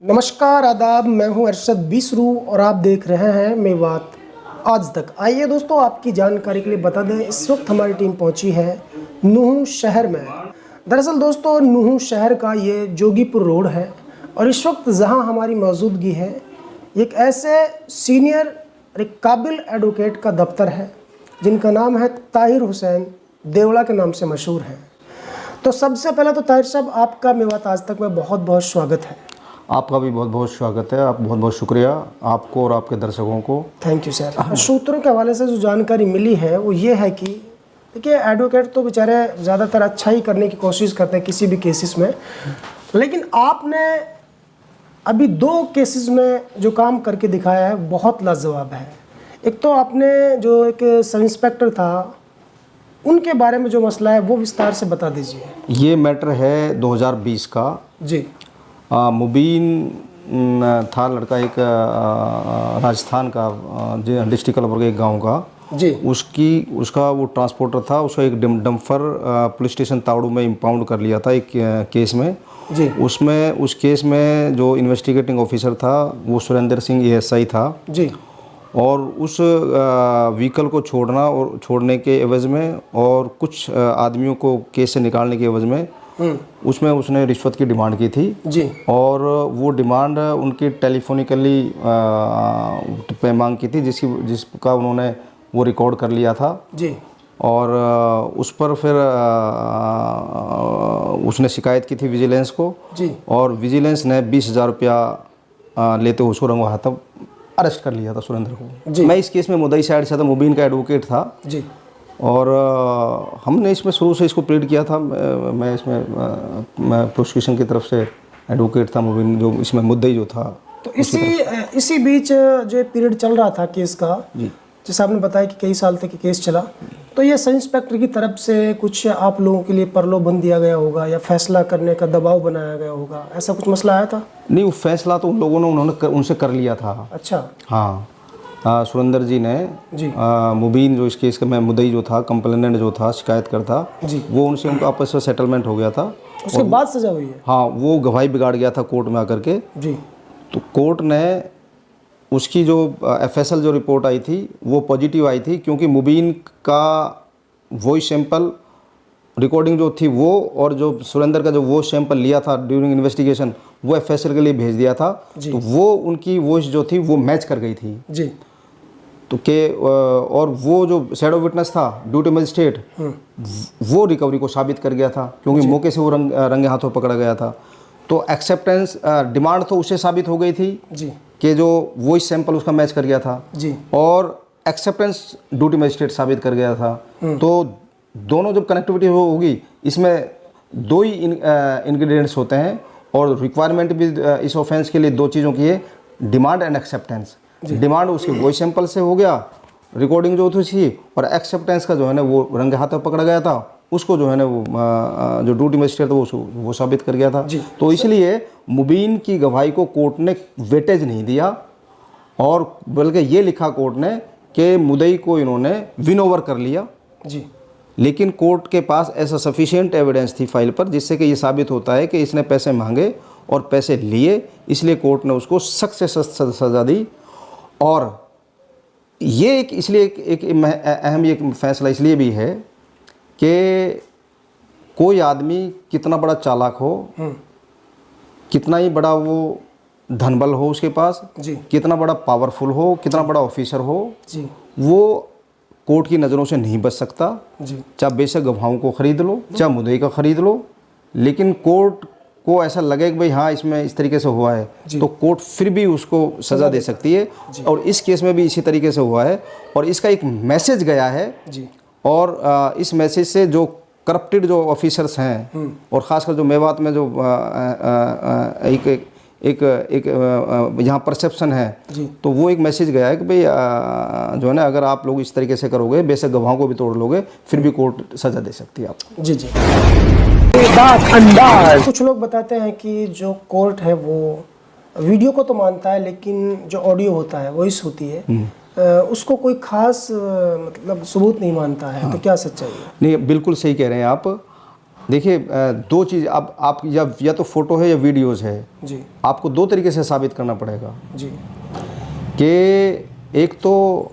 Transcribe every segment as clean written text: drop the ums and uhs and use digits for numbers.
नमस्कार आदाब, मैं हूं अरशद बिसरू और आप देख रहे हैं मेवात आज तक। आइए दोस्तों, आपकी जानकारी के लिए बता दें, इस वक्त हमारी टीम पहुंची है नूह शहर में। दरअसल दोस्तों, नूह शहर का ये जोगीपुर रोड है और इस वक्त जहां हमारी मौजूदगी है, एक ऐसे सीनियर और एक काबिल एडवोकेट का दफ्तर है जिनका नाम है ताहिर हुसैन, देवड़ा के नाम से मशहूर है। तो सबसे पहले तो ताहिर साहब, आपका मेवात आज तक में बहुत बहुत स्वागत है। आपका भी बहुत बहुत स्वागत है। आप बहुत बहुत शुक्रिया आपको और आपके दर्शकों को। Thank you sir. सूत्रों के हवाले से जो जानकारी मिली है वो ये है कि देखिए, एडवोकेट तो बेचारे ज़्यादातर अच्छा ही करने की कोशिश करते हैं किसी भी केसेस में, लेकिन आपने अभी 2 केसेस में जो काम करके दिखाया है बहुत लाजवाब है। एक तो आपने जो एक सब इंस्पेक्टर था, उनके बारे में जो मसला है वो विस्तार से बता दीजिए। ये मैटर है 2020 का जी। मुबीन था लड़का, एक राजस्थान का, डिस्ट्रिक्ट कलवर के एक गांव का जी। उसका वो ट्रांसपोर्टर था। उसका एक डम्फर पुलिस स्टेशन तावड़ू में इम्पाउंड कर लिया था एक केस में जी। उस केस में जो इन्वेस्टिगेटिंग ऑफिसर था वो सुरेंद्र सिंह एएसआई था जी। और उस व्हीकल को छोड़ने के एवज में और कुछ आदमियों को केस से निकालने के एवज में उसमें उसने रिश्वत की डिमांड की थी जी। और वो डिमांड उनकी टेलीफोनिकली पे मांग की थी, जिसका उन्होंने वो रिकॉर्ड कर लिया था जी। और उस पर फिर उसने शिकायत की थी विजिलेंस को जी। और विजिलेंस ने 20,000 रुपया लेते हुए उसको रंगवा हाथों अरेस्ट कर लिया था सुरेंद्र को जी। मैं इस केस में मुद्दई साइड से था, मुबीन का एडवोकेट था जी। और हमने इसमें शुरू से इसको प्लीड किया था। मैं इसमें प्रोसिक्यूशन की तरफ से एडवोकेट था, मुबीन जो इसमें मुद्दई जो था। तो इसी बीच जो पीरियड चल रहा था केस का जी, जैसे आपने बताया कि कई साल तक केस चला, तो ये सब इंस्पेक्टर की तरफ से कुछ आप लोगों के लिए प्रलोभन दिया गया होगा या फैसला करने का दबाव बनाया गया होगा, ऐसा कुछ मसला आया था? नहीं, वो फैसला तो उन्होंने उनसे कर लिया था। अच्छा। हाँ, सुरेंद्र जी ने जी। मुबीन जो इस केस का मैं मुद्दई जो था, कंप्लेनेंट जो था, शिकायतकर्ता जी, वो उनसे उनका आपस में सेटलमेंट हो गया था। उसके बाद सजा हुई है? हाँ, वो गवाही बिगाड़ गया था कोर्ट में आकर के जी। तो कोर्ट ने उसकी जो एफएसएल जो रिपोर्ट आई थी वो पॉजिटिव आई थी, क्योंकि मुबीन का वॉइस सैंपल रिकॉर्डिंग जो थी वो और जो सुरेंद्र का जो वॉइस सैंपल लिया था ड्यूरिंग इन्वेस्टिगेशन वो एफएसएल के लिए भेज दिया था तो वो उनकी वॉइस जो थी वो मैच कर गई थी जी। तो और वो जो शैडो विटनेस था ड्यूटी मजिस्ट्रेट, वो रिकवरी को साबित कर गया था, क्योंकि मौके से वो रंगे हाथों पकड़ा गया था। तो एक्सेप्टेंस डिमांड तो उससे साबित हो गई थी जी कि जो वॉइस सैंपल उसका मैच कर गया था जी, और एक्सेप्टेंस ड्यूटी मजिस्ट्रेट साबित कर गया था। तो दोनों जब कनेक्टिविटी होगी, इसमें 2 ही इंग्रेडिएंट्स होते हैं और रिक्वायरमेंट भी इस ऑफेंस के लिए 2 चीज़ों की है, डिमांड एंड एक्सेप्टेंस। डिमांड उसके वॉइस सैंपल से हो गया, रिकॉर्डिंग जो थी, और एक्सेप्टेंस का जो है ना वो रंगे हाथों पकड़ा गया था, उसको जो है ना वो जो ड्यूटी मजिस्ट्रेट था वो साबित कर गया था। तो इसलिए मुबीन की गवाही को कोर्ट ने वेटेज नहीं दिया, और बल्कि ये लिखा कोर्ट ने कि मुद्दई को इन्होंने विन ओवर कर लिया जी। लेकिन कोर्ट के पास ऐसा सफिशिएंट एविडेंस थी फाइल पर जिससे कि ये साबित होता है कि इसने पैसे मांगे और पैसे लिए, इसलिए कोर्ट ने उसको सख्त से सख्त सज़ा दी। और ये एक अहम ये फैसला इसलिए भी है कि कोई आदमी कितना बड़ा चालाक हो, कितना ही बड़ा वो धनबल हो उसके पास जी, कितना बड़ा पावरफुल हो, कितना बड़ा ऑफिसर हो जी, वो कोर्ट की नज़रों से नहीं बच सकता जी। चाहे बेशक गवाहों को ख़रीद लो, चाहे मुद्दई का ख़रीद लो, लेकिन कोर्ट को ऐसा लगे कि भाई हाँ इसमें इस तरीके से हुआ है तो कोर्ट फिर भी उसको सज़ा दे सकती है। और इस केस में भी इसी तरीके से हुआ है, और इसका एक मैसेज गया है जी। और इस मैसेज से जो करप्टेड जो ऑफिसर्स हैं, और ख़ासकर जो मेवात में जो एक यहाँ परसेप्शन है जी, तो वो एक मैसेज गया है कि भाई जो है ना, अगर आप लोग इस तरीके से करोगे, बेशक गवाहों को भी तोड़ लोगे, फिर भी कोर्ट सज़ा दे सकती है आपको जी जी। कुछ लोग बताते हैं कि जो कोर्ट है वो वीडियो को तो मानता है, लेकिन जो ऑडियो होता है, वॉइस होती है, उसको कोई खास मतलब सबूत नहीं मानता है। हाँ। तो क्या सच्चाई है? नहीं, बिल्कुल सही कह रहे हैं आप। देखिए दो चीज़, अब आप या तो फोटो है या वीडियोस है जी, आपको दो तरीके से साबित करना पड़ेगा जी, कि एक तो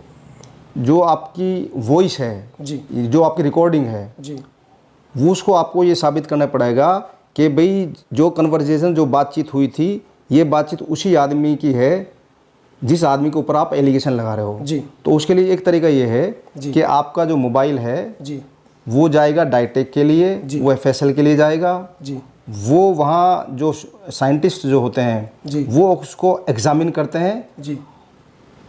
जो आपकी वॉइस है, जी, जो आपकी रिकॉर्डिंग है, जी, वो उसको आपको ये साबित करना पड़ेगा कि भाई जो कन्वर्जेशन, जो बातचीत हुई थी, ये बातचीत उसी आदमी की है जिस आदमी के ऊपर आप एलिगेशन लगा रहे हो। जी, तो उसके लिए एक तरीका ये है कि आपका जो मोबाइल है जी, वो जाएगा डाइटेक के लिए, वो एफएसएल के लिए जाएगा, जी, वो वहाँ जो साइंटिस्ट जो होते हैं जी, वो उसको एग्जामिन करते हैं। जी,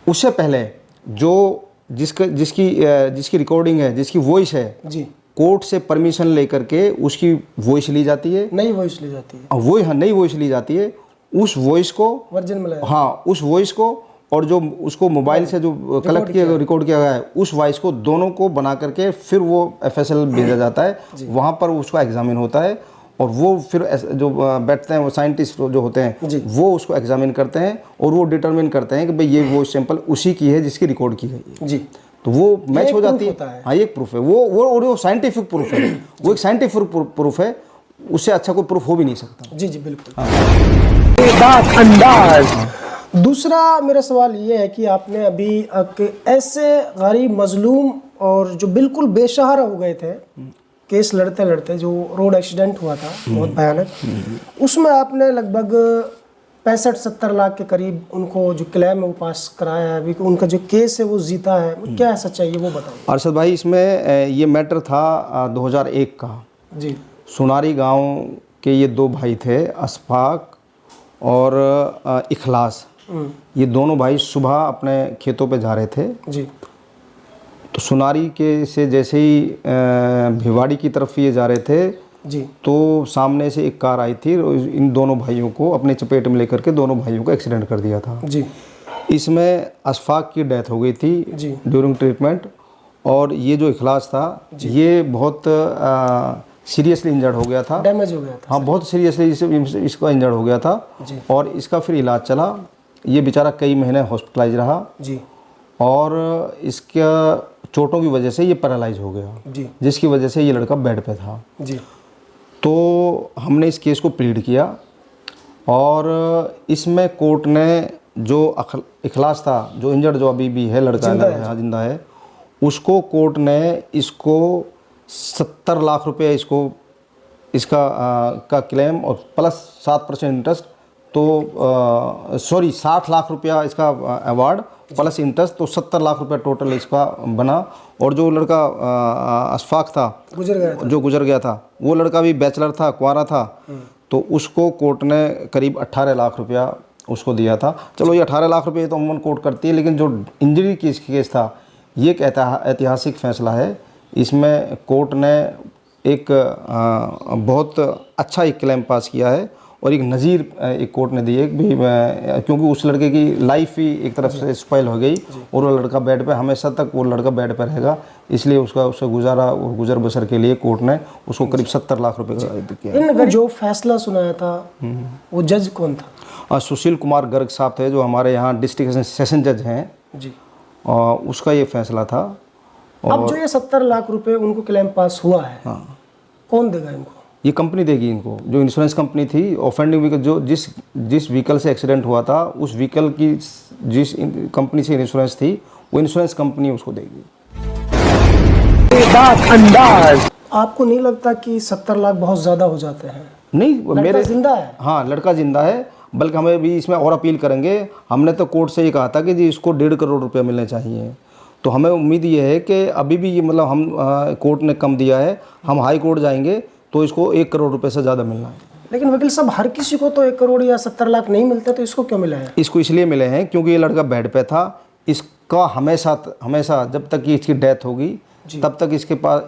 उससे पहले जो जिसकी रिकॉर्डिंग है, जिसकी वॉइस है, जी, कोर्ट से परमिशन लेकर के उसकी वॉइस ली जाती है, नई वॉइस ली जाती है, वो हाँ नई वॉइस ली जाती है। उस वॉइस को वर्जन में लगाया, हाँ उस वॉइस को और जो उसको मोबाइल से जो कलेक्ट किया, रिकॉर्ड किया गया है, उस वॉइस को दोनों को बना करके फिर वो एफएसएल भेजा जाता है, वहाँ पर उसका एग्जामिन होता है और वो फिर जो बैठते हैं वो साइंटिस्ट जो होते हैं वो उसको एग्जामिन करते हैं और वो डिटरमिन करते हैं कि भाई ये वो सैंपल उसी की है जिसकी रिकॉर्ड की गई है। जी, तो वो मैच हो जाती है। है। हाँ, ये एक प्रूफ है, वो साइंटिफिक प्रूफ है, वो एक साइंटिफिक प्रूफ है, उससे अच्छा कोई प्रूफ हो भी नहीं सकता। जी, जी, बिल्कुल। दूसरा मेरा सवाल ये है कि आपने अभी ऐसे गरीब मजलूम और जो बिल्कुल बेसहारा हो गए थे, केस लड़ते लड़ते, जो रोड एक्सीडेंट हुआ था बहुत भयानक, उसमें आपने लगभग 65-70 लाख के करीब उनको जो क्लेम है वो पास कराया है, अभी उनका जो केस है वो जीता है, क्या है सच्चाई है वो बताओ। अरशद भाई, इसमें ये मैटर था 2001 का। जी, सुनारी गांव के ये दो भाई थे, अशफाक और इखलास। ये दोनों भाई सुबह अपने खेतों पे जा रहे थे। जी, तो सुनारी के से जैसे ही भिवाड़ी की तरफ ये जा रहे थे, जी, तो सामने से एक कार आई थी और इन दोनों भाइयों को अपने चपेट में लेकर के दोनों भाइयों को एक्सीडेंट कर दिया था। जी, इसमें अशफाक की डेथ हो गई थी जी, ड्यूरिंग ट्रीटमेंट, और ये जो इखलास था ये बहुत सीरियसली इंजर्ड हो गया था, डैमेज हो गया था। हाँ बहुत सीरियसली इसका इंजर्ड हो गया था जी, और इसका फिर इलाज चला। ये बेचारा कई महीने हॉस्पिटलाइज रहा जी, और इसका चोटों की वजह से ये पैरालाइज हो गया, जी, जिसकी वजह से ये लड़का बेड पे था। जी, तो हमने इस केस को प्लीड किया और इसमें कोर्ट ने जो इखलास था, जो इंजर्ड जो अभी भी है लड़का जिंदा है, उसको कोर्ट ने इसको 70 लाख रुपए इसका का क्लेम और प्लस 7% इंटरेस्ट, तो 60 लाख रुपया इसका अवार्ड प्लस इंटरेस्ट, तो 70 लाख रुपया टोटल इसका बना। और जो लड़का अशफाक था, जो गुजर गया था, वो लड़का भी बैचलर था, कुंवारा था, तो उसको कोर्ट ने करीब 18 लाख रुपया उसको दिया था। चलो ये 18 लाख रुपये तो अमूमन कोर्ट करती है, लेकिन जो इंजरी की केस था ये एक ऐतिहासिक फैसला है। इसमें कोर्ट ने एक बहुत अच्छा एक क्लेम पास किया है और एक नज़ीर एक कोर्ट ने दी है भी, क्योंकि उस लड़के की लाइफ ही एक तरफ से स्पॉइल हो गई और वो लड़का बेड पे हमेशा तक वो लड़का बेड पे रहेगा, इसलिए उसका गुजारा और गुजर बसर के लिए कोर्ट ने उसको करीब 70 लाख रुपए का किया। इन जो फैसला सुनाया था वो जज कौन था? सुशील कुमार गर्ग साहब थे, जो हमारे यहाँ डिस्ट्रिक्ट सेशन जज हैं जी, उसका ये फैसला था। अब जो ये 70 लाख रुपए उनको क्लेम पास हुआ है, हाँ, कौन देगा इनको? ये कंपनी देगी इनको, जो इंश्योरेंस कंपनी थी ऑफेंडिंग व्हीकल, जो जिस व्हीकल से एक्सीडेंट हुआ था उस व्हीकल की जिस कंपनी से इंश्योरेंस थी वो इंश्योरेंस कंपनी उसको देगी। आपको नहीं लगता कि 70 लाख बहुत ज़्यादा हो जाते हैं? नहीं, मेरे जिंदा है। हाँ, लड़का जिंदा है, बल्कि हमें भी इसमें और अपील करेंगे। हमने तो कोर्ट से ये कहा था कि जी इसको 1.5 करोड़ रुपये मिलने चाहिए, तो हमें उम्मीद ये है कि अभी भी ये मतलब हम कोर्ट ने कम दिया है, हम हाई कोर्ट जाएंगे तो इसको 1 करोड़ रुपए से ज़्यादा मिलना है। लेकिन वकील साहब, हर किसी को तो 1 करोड़ या 70 लाख नहीं मिलते, तो इसको क्यों मिला है? इसको इसलिए मिले हैं क्योंकि ये लड़का बेड पे था। इसका हमेशा जब तक कि इसकी डेथ होगी तब तक इसके पास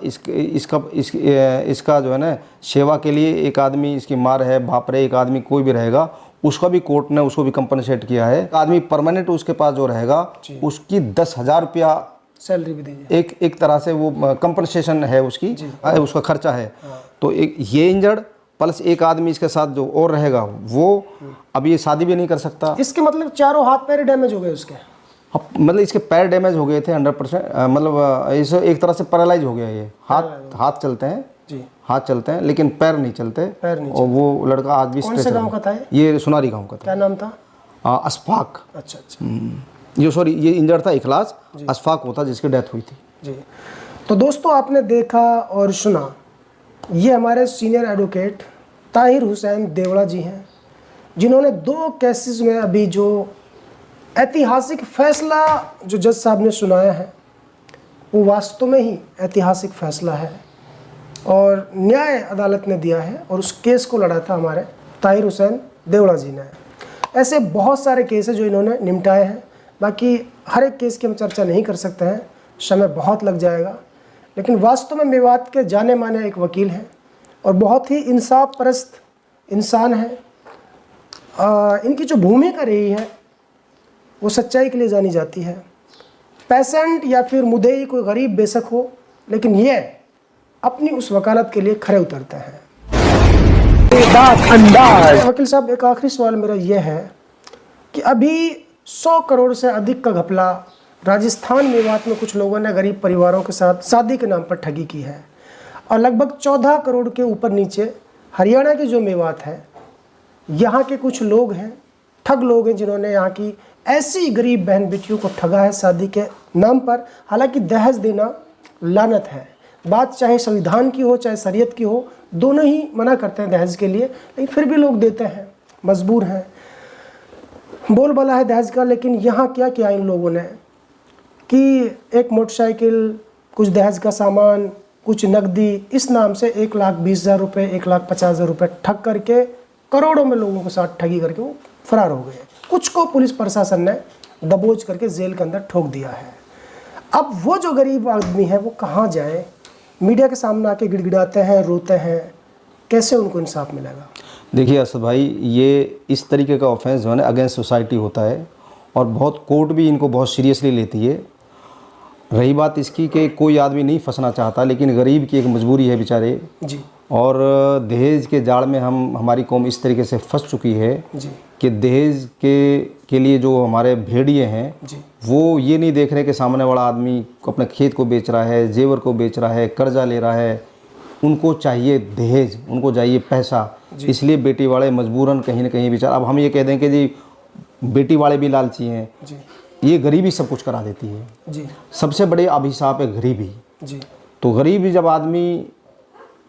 इसका जो है ना सेवा के लिए एक आदमी, इसकी माँ रहे, बाप रहे, एक आदमी कोई भी रहेगा, उसका भी कोर्ट ने उसको भी कंपनसेट किया है। आदमी परमानेंट उसके पास जो रहेगा उसकी 10,000 रुपया सैलरी भी दीजिए, एक तरह से वो कंपनसेशन है उसकी, उसका खर्चा है। तो एक ये इंजर्ड प्लस एक आदमी इसके साथ जो और रहेगा वो अब ये शादी भी नहीं कर सकता। इसके मतलब चारों हाथ पैर डैमेज हो गए उसके? मतलब इसके पैर डैमेज हो गए थे 100%, मतलब इस एक तरह से पैरालाइज हो गया, ये हाथ चलते हैं जी, हाथ चलते हैं लेकिन पैर नहीं चलते। पैर नहीं और वो लड़का आज भी कौन से गांव का था ये सुनारी गांव का था। क्या नाम था? अशफाक। अच्छा अच्छा ये सॉरी ये इंजर्ड था इखलास, अशफाक वो था जिसकी डेथ हुई थी जी। तो दोस्तों आपने देखा और सुना, ये हमारे सीनियर एडवोकेट ताहिर हुसैन देवड़ा जी हैं, जिन्होंने 2 केसेस में अभी जो ऐतिहासिक फैसला जो जज साहब ने सुनाया है वो वास्तव में ही ऐतिहासिक फैसला है और न्याय अदालत ने दिया है। और उस केस को लड़ा था हमारे ताहिर हुसैन देवड़ा जी ने। ऐसे बहुत सारे केस हैं जो इन्होंने निपटाए हैं, बाकी हर एक केस की हम चर्चा नहीं कर सकते हैं, समय बहुत लग जाएगा। लेकिन वास्तव में मेवात के जाने माने एक वकील हैं और बहुत ही इंसाफ परस्त इंसान हैं। इनकी जो भूमिका रही है वो सच्चाई के लिए जानी जाती है। पेशेंट या फिर मुद्दई कोई गरीब बेशक हो, लेकिन ये अपनी उस वकालत के लिए खरे उतरते हैं। वकील साहब एक आखिरी सवाल मेरा यह है कि अभी 100 करोड़ से अधिक का घपला राजस्थान मेवात में कुछ लोगों ने गरीब परिवारों के साथ शादी के नाम पर ठगी की है और लगभग 14 करोड़ के ऊपर नीचे हरियाणा की जो मेवात है, यहाँ के कुछ लोग हैं, ठग लोग हैं, जिन्होंने यहाँ की ऐसी गरीब बहन बेटियों को ठगा है शादी के नाम पर। हालांकि दहेज देना लानत है, बात चाहे संविधान की हो चाहे शरीयत की हो, दोनों ही मना करते हैं दहेज के लिए, लेकिन फिर भी लोग देते हैं, मजबूर हैं, बोलबाला है दहेज का। लेकिन यहाँ क्या किया इन लोगों ने कि एक मोटरसाइकिल, कुछ दहेज का सामान, कुछ नकदी, इस नाम से 1,20,000 रुपये, 1,50,000 रुपये ठग करके करोड़ों में लोगों के साथ ठगी करके वो फरार हो गए। कुछ को पुलिस प्रशासन ने दबोच करके जेल के अंदर ठोक दिया है। अब वो जो गरीब आदमी है वो कहाँ जाए? मीडिया के सामने आके गिड़गिड़ाते हैं, रोते हैं, कैसे उनको इंसाफ मिलेगा? देखिए असद भाई, ये इस तरीके का ऑफेंस जो है ना अगेंस्ट सोसाइटी होता है और बहुत कोर्ट भी इनको बहुत सीरियसली लेती है। रही बात इसकी कि कोई आदमी नहीं फंसना चाहता, लेकिन गरीब की एक मजबूरी है बेचारे जी। और दहेज के जाल में हमारी कौम इस तरीके से फंस चुकी है जी। कि दहेज के लिए जो हमारे भेड़िए हैं जी। वो ये नहीं देख रहे कि सामने वाला आदमी अपने खेत को बेच रहा है, जेवर को बेच रहा है, कर्जा ले रहा है। उनको चाहिए दहेज, उनको चाहिए पैसा, इसलिए बेटी वाले मजबूरन कहीं ना कहीं बेचारा। अब हम ये कह दें कि जी बेटी वाले भी लालची हैं, ये गरीबी सब कुछ करा देती है जी। सबसे बड़े अभिशाप है गरीबी जी। तो गरीबी जब आदमी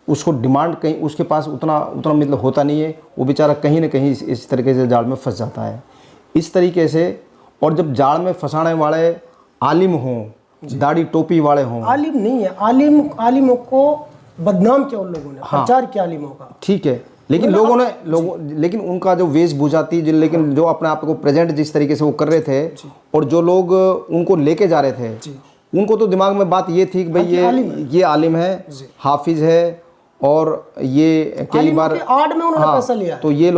उसको डिमांड कहीं उसके पास उतना मतलब होता नहीं है, वो बेचारा कहीं ना कहीं इस तरीके से जाल में फंस जाता है इस तरीके से। और जब जाल में फंसाने वाले आलिम हों, दाढ़ी टोपी वाले हों, आलिम नहीं है, आलिमों को बदनाम किया उन लोगों ने, प्रचार किया आलिमों का, ठीक है, लेकिन लेकिन उनका जो वेशभूषा थी, लेकिन जो अपने आप को प्रेजेंट जिस तरीके से वो कर रहे थे और जो लोग उनको लेके जा रहे थे उनको तो दिमाग में बात ये थी कि भाई ये आलिम है, हाफिज है और ये कई बार आड़ में उन्होंने पैसा लिया, तो ये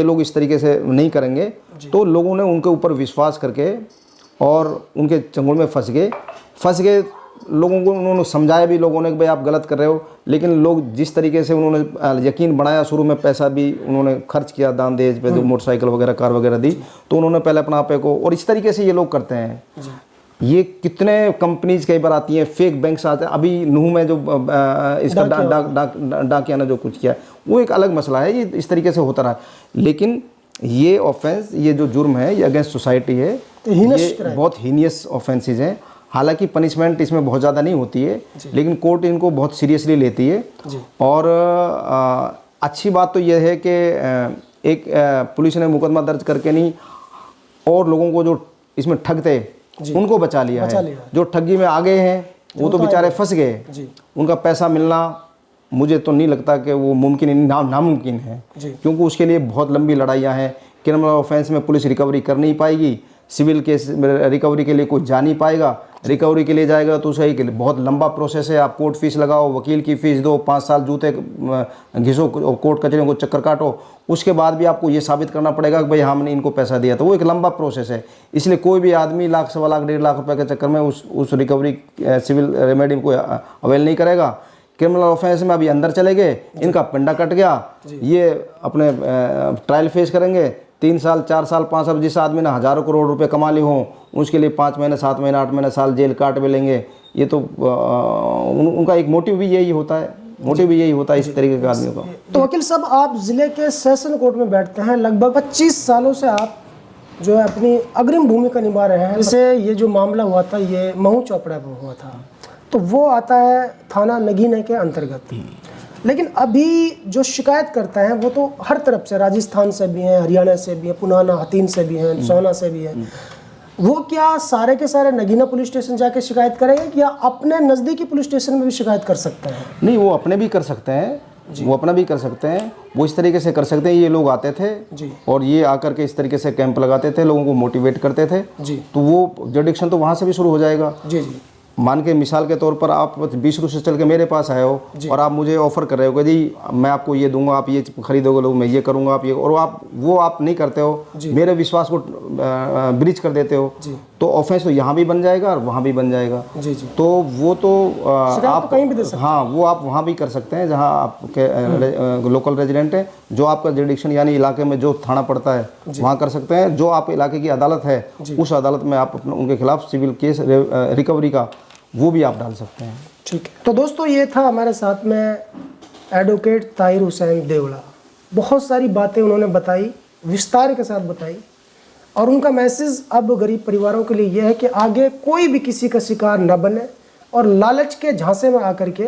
लोग इस तरीके से नहीं करेंगे। तो लोगों ने उनके ऊपर विश्वास करके और उनके चंगुल में फंस गए। लोगों को उन्होंने समझाया भी लोगों ने कि भाई आप गलत कर रहे हो, लेकिन लोग जिस तरीके से उन्होंने यकीन बनाया, शुरू में पैसा भी उन्होंने खर्च किया दान दहेज पे, जो मोटरसाइकिल वगैरह कार वगैरह दी, तो उन्होंने पहले अपना आपे को, और इस तरीके से ये लोग करते हैं। ये कितने कंपनीज कई बार आती हैं, फेक बैंक्स आते हैं। अभी नूह में जो इसका डाकिया ने जो कुछ किया वो एक अलग मसला है, ये इस तरीके से होता रहा। लेकिन ये ऑफेंस, ये जो जुर्म है, ये अगेंस्ट सोसाइटी है, ये बहुत हीनियस ऑफेंसेज हैं। हालांकि पनिशमेंट इसमें बहुत ज़्यादा नहीं होती है, लेकिन कोर्ट इनको बहुत सीरियसली लेती है। और अच्छी बात तो यह है कि एक पुलिस ने मुकदमा दर्ज करके नहीं और लोगों को जो इसमें ठगते उनको बचा लिया है। जो ठगी में आ गए हैं वो तो बेचारे फंस गए, उनका पैसा मिलना मुझे तो नहीं लगता कि वो मुमकिन नामुमकिन है, क्योंकि उसके लिए बहुत लंबी लड़ाइयाँ हैं। क्रिमिनल ऑफेंस में पुलिस रिकवरी कर नहीं पाएगी, सिविल केस रिकवरी के लिए कोई जा नहीं पाएगा। रिकवरी के लिए जाएगा तो उसका एक बहुत लंबा प्रोसेस है। आप कोर्ट फीस लगाओ, वकील की फ़ीस दो, 5 साल जूते घिसो, कोर्ट कचहरियों को चक्कर काटो, उसके बाद भी आपको ये साबित करना पड़ेगा कि भाई हमने इनको पैसा दिया। तो वो एक लंबा प्रोसेस है। इसलिए कोई भी आदमी लाख, सवा लाख, 1.5 लाख रुपए के चक्कर में उस रिकवरी सिविल रेमेडी को अवेल नहीं करेगा। क्रिमिनल ऑफेंस में अभी अंदर चले गए, इनका पिंडा कट गया, ये अपने ट्रायल फेस करेंगे 3 साल, 4 साल, 5 साल। जिस आदमी ने हज़ारों करोड़ रुपए कमा लिए हों उसके लिए 5 महीने, 7 महीने, 8 महीने, साल जेल काट भी लेंगे। ये तो उनका एक मोटिव भी यही होता है। मोटिव यही होता है इस तरीके के आदमियों का। तो वकील साहब, आप जिले के सेशन कोर्ट में बैठते हैं, लगभग 25 सालों से आप जो है अपनी अग्रिम भूमिका निभा रहे हैं। जैसे ये जो मामला हुआ था, ये महू चौपड़ा पर हुआ था, तो वो आता है थाना नगीना के अंतर्गत। लेकिन अभी जो शिकायत करते हैं वो तो हर तरफ से, राजस्थान से भी हैं, हरियाणा से भी हैं, पुनाना हतीन से भी हैं, सोना से भी हैं। वो क्या सारे के सारे नगीना पुलिस स्टेशन जाके शिकायत करेंगे या अपने नज़दीकी पुलिस स्टेशन में भी शिकायत कर सकते हैं? नहीं, वो अपने भी कर सकते हैं, वो अपना भी कर सकते हैं। वो इस तरीके से कर सकते हैं, ये लोग आते थे जी, और ये आकर के इस तरीके से कैंप लगाते थे, लोगों को मोटिवेट करते थे जी, तो वो जुडिक्शन तो वहाँ से भी शुरू हो जाएगा। जी जी। मान के मिसाल के तौर पर आप 20 रुपये से चल के मेरे पास आए हो और आप मुझे ऑफर कर रहे हो कि जी मैं आपको ये दूंगा, आप ये खरीदोगे, लोग मैं ये करूंगा, आप ये, और आप नहीं करते हो, मेरे विश्वास को ब्रीच कर देते हो, तो ऑफेंस तो यहाँ भी बन जाएगा और वहाँ भी बन जाएगा। जी जी। तो वो तो आप कहीं भी दे सकते हैं। हाँ, वो आप वहाँ भी कर सकते हैं जहाँ आपके लोकल रेजिडेंट है, जो आपका जुडिक्शन यानी इलाके में जो थाना पड़ता है वहाँ कर सकते हैं। जो आप इलाके की अदालत है उस अदालत में आप उनके खिलाफ सिविल केस रिकवरी का वो भी आप डाल सकते हैं। ठीक है। तो दोस्तों, ये था हमारे साथ में एडवोकेट ताहिर हुसैन देवड़ा। बहुत सारी बातें उन्होंने बताई, विस्तार के साथ बताई, और उनका मैसेज अब गरीब परिवारों के लिए यह है कि आगे कोई भी किसी का शिकार न बने और लालच के झांसे में आकर के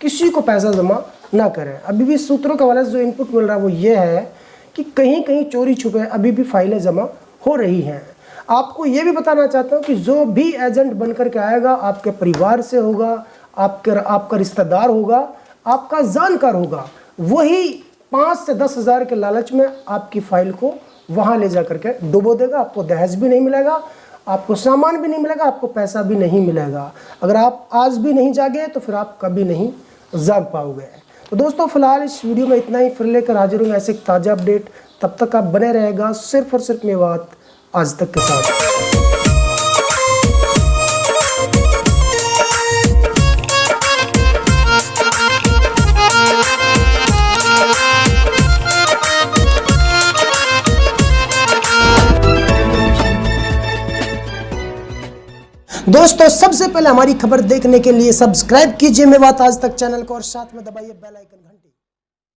किसी को पैसा जमा ना करें। अभी भी सूत्रों के हवाले से जो इनपुट मिल रहा है वो ये है कि कहीं कहीं चोरी छुपे अभी भी फाइलें जमा हो रही हैं। आपको ये भी बताना चाहता हूँ कि जो भी एजेंट बनकर के आएगा, आपके परिवार से होगा, आपका रिश्तेदार होगा, आपका जानकार होगा, वही 5 से 10 हज़ार के लालच में आपकी फाइल को वहाँ ले जा करके डुबो देगा। आपको दहेज भी नहीं मिलेगा, आपको सामान भी नहीं मिलेगा, आपको पैसा भी नहीं मिलेगा। अगर आप आज भी नहीं जागे तो फिर आप कभी नहीं जाग पाओगे। तो दोस्तों, फिलहाल इस वीडियो में इतना ही। फिर लेकर हाजिर हूँ ऐसे ताज़ा अपडेट। तब तक आप बने रहेगा सिर्फ और सिर्फ मेवात आज तक के साथ। दोस्तों, सबसे पहले हमारी खबर देखने के लिए सब्सक्राइब कीजिए मेवात आज तक चैनल को और साथ में दबाइए बेल आइकन।